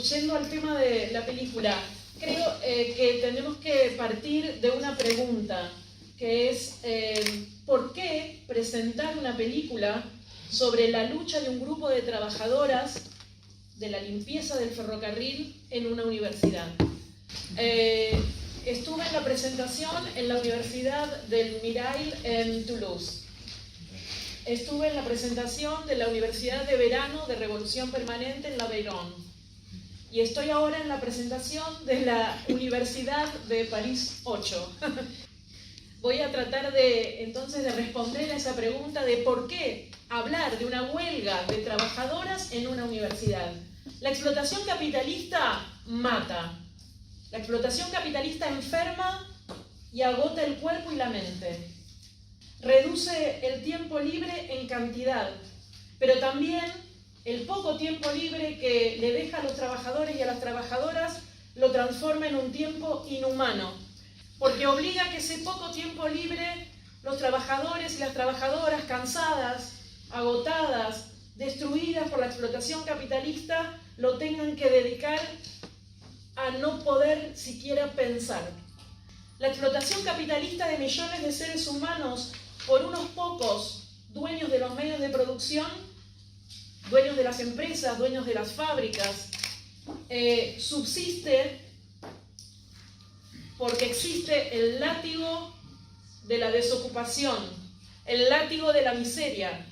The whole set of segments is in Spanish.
yendo al tema de la película, creo que tenemos que partir de una pregunta, que es ¿por qué presentar una película sobre la lucha de un grupo de trabajadoras de la limpieza del ferrocarril en una universidad? Estuve en la presentación en la Universidad del Mirail en Toulouse. Estuve en la presentación de la Universidad de Verano de Revolución Permanente en La Veyron. Y estoy ahora en la presentación de la Universidad de París 8. Voy a tratar entonces de responder a esa pregunta de por qué hablar de una huelga de trabajadoras en una universidad. La explotación capitalista mata. La explotación capitalista enferma y agota el cuerpo y la mente. Reduce el tiempo libre en cantidad, pero también el poco tiempo libre que le deja a los trabajadores y a las trabajadoras lo transforma en un tiempo inhumano, porque obliga a que ese poco tiempo libre los trabajadores y las trabajadoras cansadas, agotadas, destruidas por la explotación capitalista, lo tengan que dedicar a no poder siquiera pensar. La explotación capitalista de millones de seres humanos por unos pocos dueños de los medios de producción, dueños de las empresas, dueños de las fábricas, subsiste porque existe el látigo de la desocupación, el látigo de la miseria,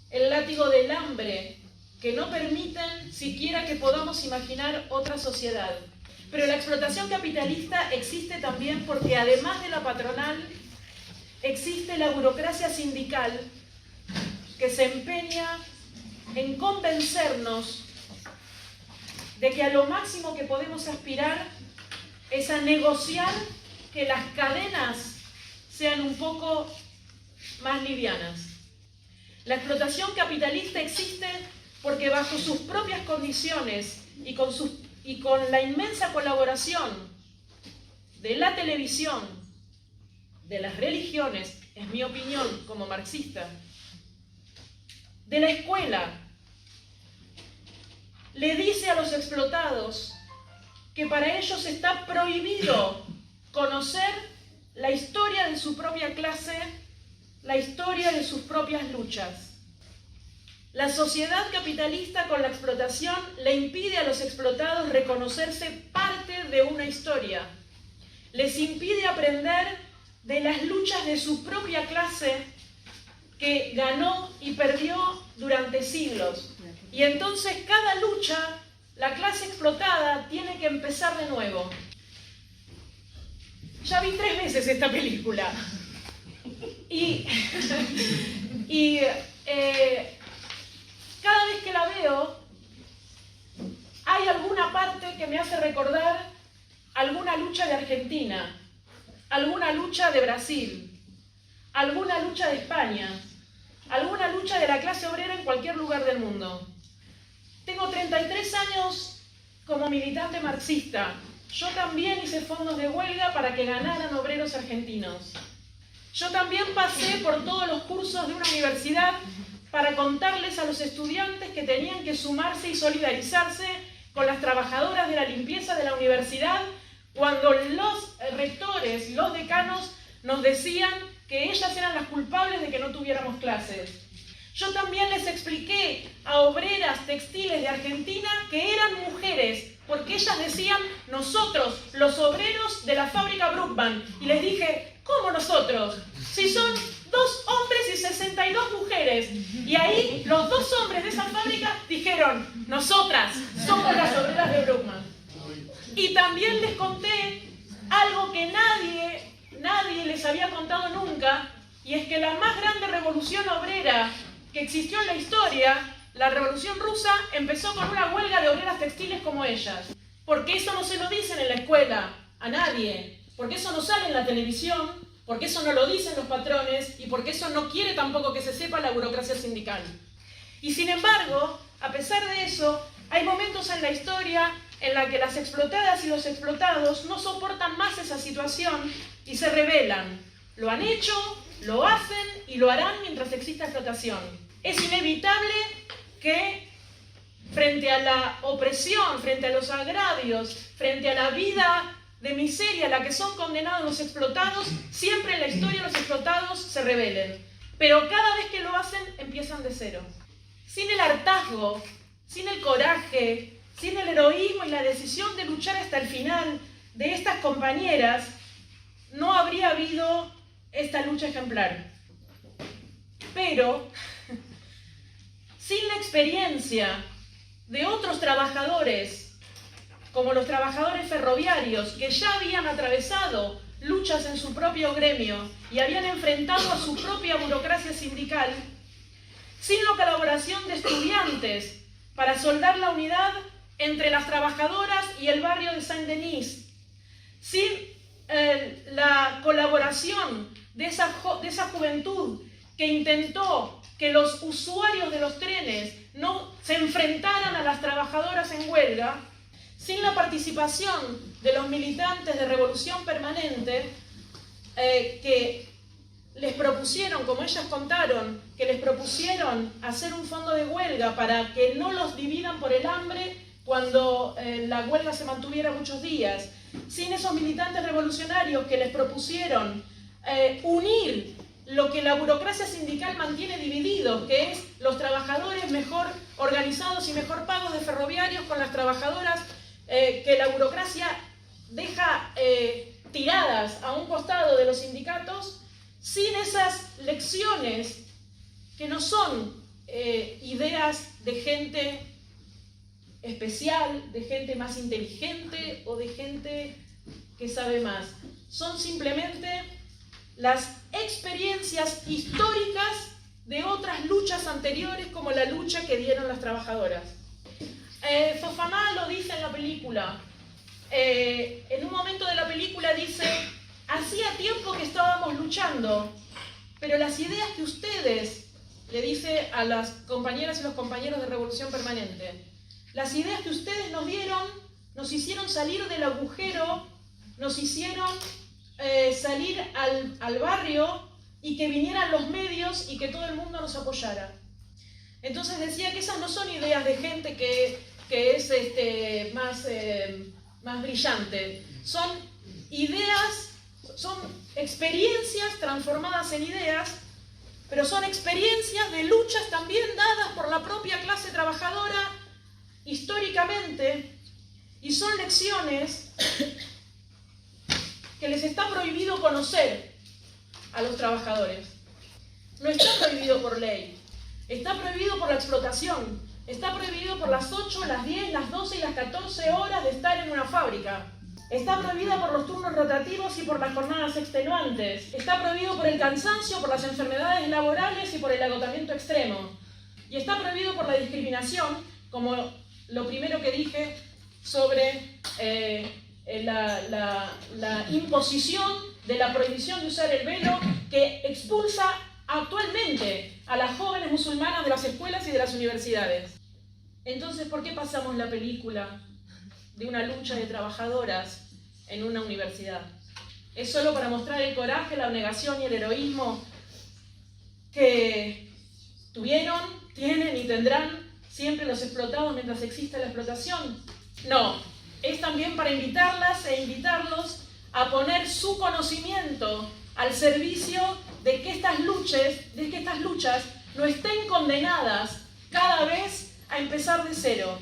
el látigo del hambre, que no permiten siquiera que podamos imaginar otra sociedad. Pero la explotación capitalista existe también porque además de la patronal, existe la burocracia sindical que se empeña en convencernos de que a lo máximo que podemos aspirar es a negociar que las cadenas sean un poco más livianas. La explotación capitalista existe porque bajo sus propias condiciones y con la inmensa colaboración de la televisión, de las religiones, es mi opinión como marxista, de la escuela, le dice a los explotados que para ellos está prohibido conocer la historia de su propia clase, la historia de sus propias luchas. La sociedad capitalista con la explotación le impide a los explotados reconocerse parte de una historia. Les impide aprender de las luchas de su propia clase que ganó y perdió durante siglos. Y entonces cada lucha, la clase explotada tiene que empezar de nuevo. Ya vi 3 veces esta película. Cada vez que la veo, hay alguna parte que me hace recordar alguna lucha de Argentina, alguna lucha de Brasil, alguna lucha de España, alguna lucha de la clase obrera en cualquier lugar del mundo. Tengo 33 años como militante marxista. Yo también hice fondos de huelga para que ganaran obreros argentinos. Yo también pasé por todos los cursos de una universidad para contarles a los estudiantes que tenían que sumarse y solidarizarse con las trabajadoras de la limpieza de la universidad cuando los rectores, los decanos, nos decían que ellas eran las culpables de que no tuviéramos clases. Yo también les expliqué a obreras textiles de Argentina que eran mujeres, porque ellas decían nosotros, los obreros de la fábrica Bruckmann. Y les dije, ¿cómo nosotros? Si son 2 hombres y 62 mujeres. Y ahí los 2 hombres de esa fábrica dijeron, nosotras somos las obreras de Bruckmann. Y también les conté algo que nadie les había contado nunca, y es que la más grande revolución obrera que existió en la historia, la Revolución Rusa, empezó con una huelga de obreras textiles como ellas. Porque eso no se lo dicen en la escuela a nadie, porque eso no sale en la televisión, porque eso no lo dicen los patrones y porque eso no quiere tampoco que se sepa la burocracia sindical. Y sin embargo, a pesar de eso, hay momentos en la historia en la que las explotadas y los explotados no soportan más esa situación y se rebelan. Lo han hecho, lo hacen y lo harán mientras exista explotación. Es inevitable que frente a la opresión, frente a los agravios, frente a la vida de miseria a la que son condenados los explotados, siempre en la historia los explotados se rebelen. Pero cada vez que lo hacen, empiezan de cero. Sin el hartazgo, sin el coraje, sin el heroísmo y la decisión de luchar hasta el final de estas compañeras, no habría habido esta lucha ejemplar. Pero, sin la experiencia de otros trabajadores, como los trabajadores ferroviarios, que ya habían atravesado luchas en su propio gremio y habían enfrentado a su propia burocracia sindical, sin la colaboración de estudiantes para soldar la unidad entre las trabajadoras y el barrio de Saint-Denis, sin la colaboración de esa juventud que intentó que los usuarios de los trenes no se enfrentaran a las trabajadoras en huelga, sin la participación de los militantes de Revolución Permanente, que les propusieron, como ellas contaron, que les propusieron hacer un fondo de huelga para que no los dividan por el hambre cuando la huelga se mantuviera muchos días, sin esos militantes revolucionarios que les propusieron unir lo que la burocracia sindical mantiene dividido, que es los trabajadores mejor organizados y mejor pagos de ferroviarios con las trabajadoras que la burocracia deja tiradas a un costado de los sindicatos, sin esas lecciones que no son ideas de gente especial, de gente más inteligente o de gente que sabe más. Son simplemente las experiencias históricas de otras luchas anteriores, como la lucha que dieron las trabajadoras. Fofana lo dice en la película. En un momento de la película dice: hacía tiempo que estábamos luchando, pero las ideas que ustedes, le dice a las compañeras y los compañeros de Revolución Permanente, las ideas que ustedes nos dieron, nos hicieron salir del agujero, nos hicieron salir al barrio y que vinieran los medios y que todo el mundo nos apoyara. Entonces decía que esas no son ideas de gente que es más brillante, son ideas, son experiencias transformadas en ideas, pero son experiencias de luchas también dadas por la propia clase trabajadora históricamente, y son lecciones que les está prohibido conocer a los trabajadores. No está prohibido por ley, está prohibido por la explotación, está prohibido por las 8, las 10, las 12 y las 14 horas de estar en una fábrica. Está prohibida por los turnos rotativos y por las jornadas extenuantes. Está prohibido por el cansancio, por las enfermedades laborales y por el agotamiento extremo. Y está prohibido por la discriminación, como lo primero que dije sobre la imposición de la prohibición de usar el velo, que expulsa actualmente a las jóvenes musulmanas de las escuelas y de las universidades. Entonces, ¿por qué pasamos la película de una lucha de trabajadoras en una universidad? ¿Es solo para mostrar el coraje, la abnegación y el heroísmo que tuvieron, tienen y tendrán siempre los explotados mientras exista la explotación? No, es también para invitarlas e invitarlos a poner su conocimiento al servicio de que estas luchas no estén condenadas cada vez a empezar de cero.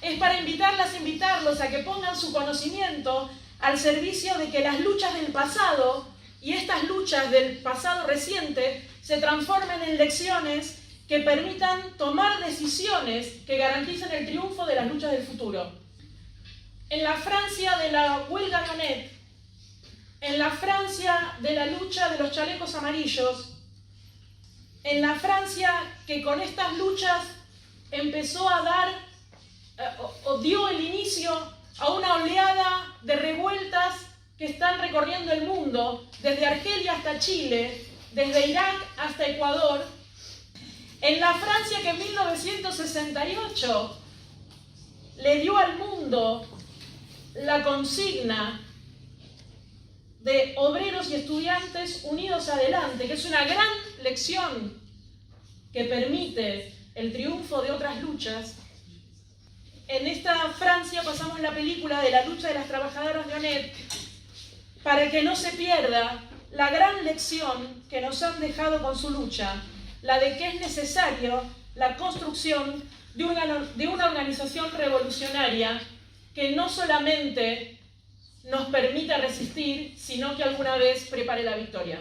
Es para invitarlos a que pongan su conocimiento al servicio de que las luchas del pasado y estas luchas del pasado reciente se transformen en lecciones que permitan tomar decisiones que garanticen el triunfo de las luchas del futuro. En la Francia de la huelga Manet, en la Francia de la lucha de los chalecos amarillos, en la Francia que con estas luchas empezó a dar o dio el inicio a una oleada de revueltas que están recorriendo el mundo, desde Argelia hasta Chile, desde Irak hasta Ecuador. En la Francia que en 1968 le dio al mundo la consigna de obreros y estudiantes unidos adelante, que es una gran lección que permite el triunfo de otras luchas. en esta Francia pasamos la película de la lucha de las trabajadoras de ONET para que no se pierda la gran lección que nos han dejado con su lucha, la de que es necesario la construcción de una organización revolucionaria que no solamente nos permita resistir, sino que alguna vez prepare la victoria.